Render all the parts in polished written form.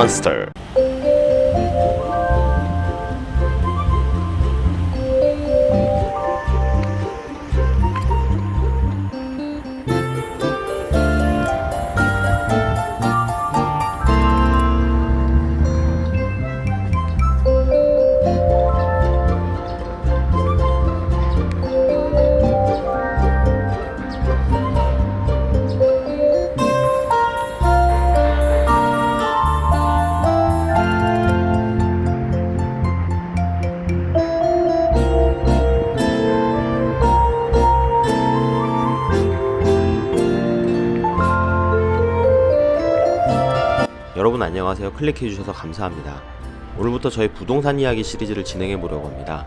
Monster. 여러분 안녕하세요. 클릭해주셔서 감사합니다. 오늘부터 저희 부동산 이야기 시리즈를 진행해보려고 합니다.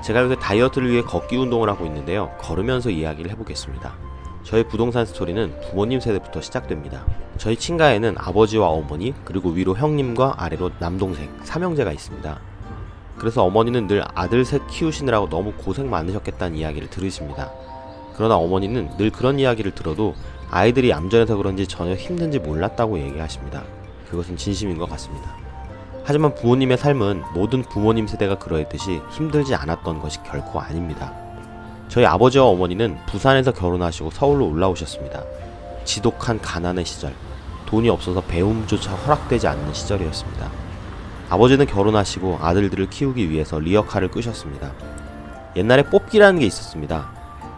제가 요새 다이어트를 위해 걷기 운동을 하고 있는데요. 걸으면서 이야기를 해보겠습니다. 저희 부동산 스토리는 부모님 세대부터 시작됩니다. 저희 친가에는 아버지와 어머니, 그리고 위로 형님과 아래로 남동생, 삼형제가 있습니다. 그래서 어머니는 늘 아들 셋 키우시느라고 너무 고생 많으셨겠다는 이야기를 들으십니다. 그러나 어머니는 늘 그런 이야기를 들어도 아이들이 얌전해서 그런지 전혀 힘든지 몰랐다고 얘기하십니다. 그것은 진심인 것 같습니다. 하지만 부모님의 삶은 모든 부모님 세대가 그러했듯이 힘들지 않았던 것이 결코 아닙니다. 저희 아버지와 어머니는 부산에서 결혼하시고 서울로 올라오셨습니다. 지독한 가난의 시절, 돈이 없어서 배움조차 허락되지 않는 시절이었습니다. 아버지는 결혼하시고 아들들을 키우기 위해서 리어카를 끄셨습니다. 옛날에 뽑기라는 게 있었습니다.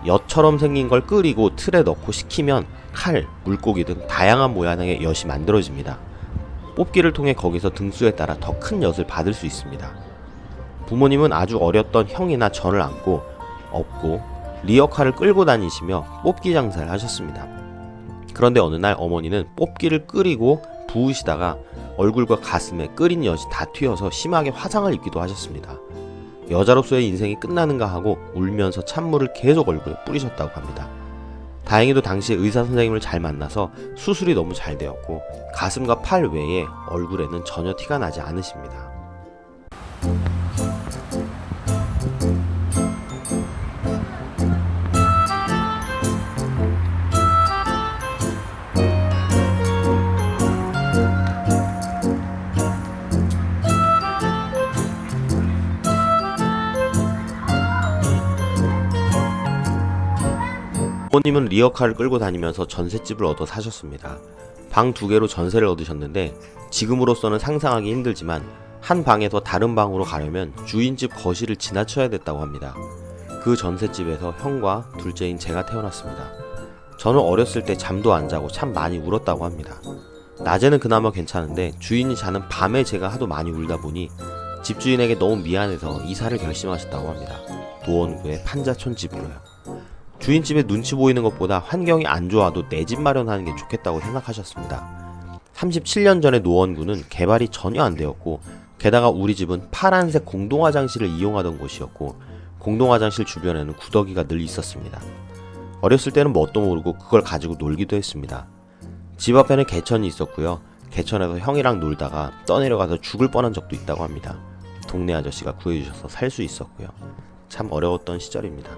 엿처럼 생긴 걸 끓이고 틀에 넣고 식히면 칼, 물고기 등 다양한 모양의 엿이 만들어집니다. 뽑기를 통해 거기서 등수에 따라 더 큰 엿을 받을 수 있습니다. 부모님은 아주 어렸던 형이나 저를 안고 업고 리어카를 끌고 다니시며 뽑기 장사를 하셨습니다. 그런데 어느 날 어머니는 뽑기를 끓이고 부으시다가 얼굴과 가슴에 끓인 엿이 다 튀어서 심하게 화상을 입기도 하셨습니다. 여자로서의 인생이 끝나는가 하고 울면서 찬물을 계속 얼굴에 뿌리셨다고 합니다. 다행히도 당시 의사 선생님을 잘 만나서 수술이 너무 잘 되었고 가슴과 팔 외에 얼굴에는 전혀 티가 나지 않으십니다. 부모님은 리어카를 끌고 다니면서 전셋집을 얻어 사셨습니다. 방 2개로 전세를 얻으셨는데 지금으로서는 상상하기 힘들지만 한 방에서 다른 방으로 가려면 주인집 거실을 지나쳐야 됐다고 합니다. 그 전셋집에서 형과 둘째인 제가 태어났습니다. 저는 어렸을 때 잠도 안 자고 참 많이 울었다고 합니다. 낮에는 그나마 괜찮은데 주인이 자는 밤에 제가 하도 많이 울다 보니 집주인에게 너무 미안해서 이사를 결심하셨다고 합니다. 노원구의 판자촌 집으로요. 주인집에 눈치 보이는 것보다 환경이 안 좋아도 내 집 마련하는 게 좋겠다고 생각하셨습니다. 37년 전에 노원구는 개발이 전혀 안 되었고 게다가 우리 집은 파란색 공동화장실을 이용하던 곳이었고 공동화장실 주변에는 구더기가 늘 있었습니다. 어렸을 때는 뭣도 모르고 그걸 가지고 놀기도 했습니다. 집 앞에는 개천이 있었고요. 개천에서 형이랑 놀다가 떠내려가서 죽을 뻔한 적도 있다고 합니다. 동네 아저씨가 구해주셔서 살 수 있었고요. 참 어려웠던 시절입니다.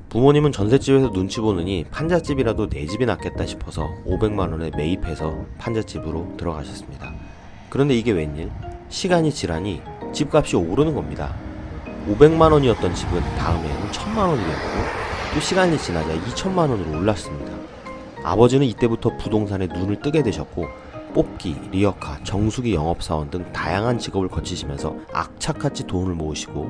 부모님은 전셋집에서 눈치 보느니 판잣집이라도 내 집이 낫겠다 싶어서 500만원에 매입해서 판잣집으로 들어가셨습니다. 그런데 이게 웬일? 시간이 지나니 집값이 오르는 겁니다. 500만원이었던 집은 다음해에는 1000만원이 되었고 또 시간이 지나자 2000만원으로 올랐습니다. 아버지는 이때부터 부동산에 눈을 뜨게 되셨고 뽑기, 리어카, 정수기 영업사원 등 다양한 직업을 거치시면서 악착같이 돈을 모으시고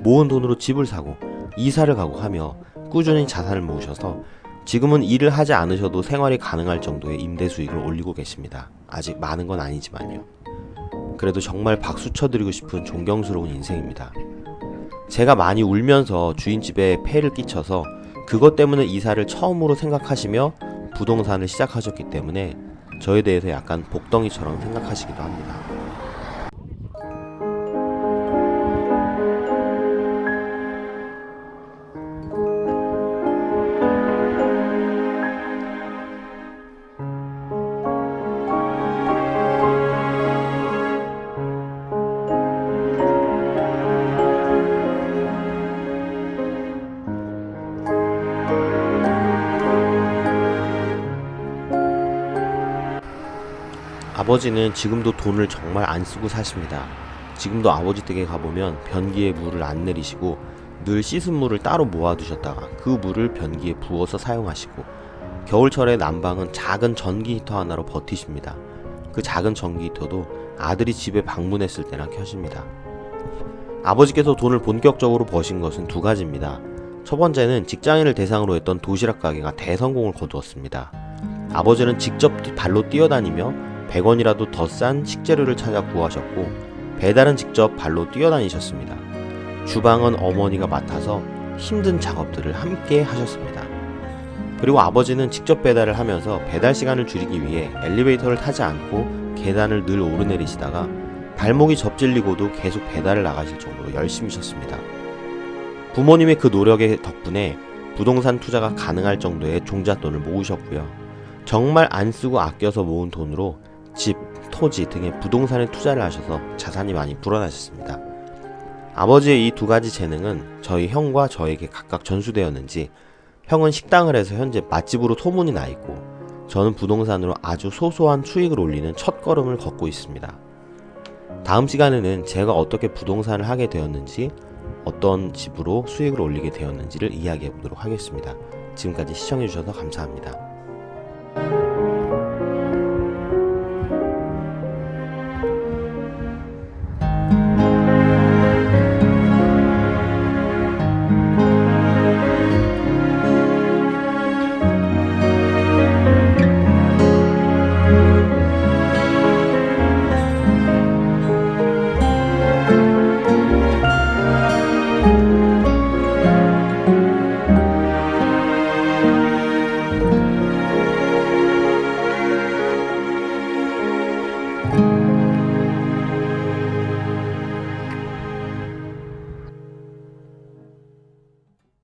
모은 돈으로 집을 사고 이사를 가고 하며 꾸준히 자산을 모으셔서 지금은 일을 하지 않으셔도 생활이 가능할 정도의 임대 수익을 올리고 계십니다. 아직 많은 건 아니지만요. 그래도 정말 박수 쳐드리고 싶은 존경스러운 인생입니다. 제가 많이 울면서 주인집에 폐를 끼쳐서 그것 때문에 이사를 처음으로 생각하시며 부동산을 시작하셨기 때문에 저에 대해서 약간 복덩이처럼 생각하시기도 합니다. 아버지는 지금도 돈을 정말 안 쓰고 사십니다. 지금도 아버지 댁에 가보면 변기에 물을 안 내리시고 늘 씻은 물을 따로 모아두셨다가 그 물을 변기에 부어서 사용하시고 겨울철에 난방은 작은 전기 히터 하나로 버티십니다. 그 작은 전기 히터도 아들이 집에 방문했을 때나 켜십니다. 아버지께서 돈을 본격적으로 버신 것은 두 가지입니다. 첫 번째는 직장인을 대상으로 했던 도시락 가게가 대성공을 거두었습니다. 아버지는 직접 발로 뛰어다니며 100원이라도 더 싼 식재료를 찾아 구하셨고 배달은 직접 발로 뛰어다니셨습니다. 주방은 어머니가 맡아서 힘든 작업들을 함께 하셨습니다. 그리고 아버지는 직접 배달을 하면서 배달 시간을 줄이기 위해 엘리베이터를 타지 않고 계단을 늘 오르내리시다가 발목이 접질리고도 계속 배달을 나가실 정도로 열심히셨습니다. 부모님의 그 노력의 덕분에 부동산 투자가 가능할 정도의 종잣돈을 모으셨고요. 정말 안 쓰고 아껴서 모은 돈으로 집, 토지 등의 부동산에 투자를 하셔서 자산이 많이 불어나셨습니다. 아버지의 이 두 가지 재능은 저희 형과 저에게 각각 전수되었는지 형은 식당을 해서 현재 맛집으로 소문이 나 있고 저는 부동산으로 아주 소소한 수익을 올리는 첫걸음을 걷고 있습니다. 다음 시간에는 제가 어떻게 부동산을 하게 되었는지 어떤 집으로 수익을 올리게 되었는지를 이야기해 보도록 하겠습니다. 지금까지 시청해 주셔서 감사합니다.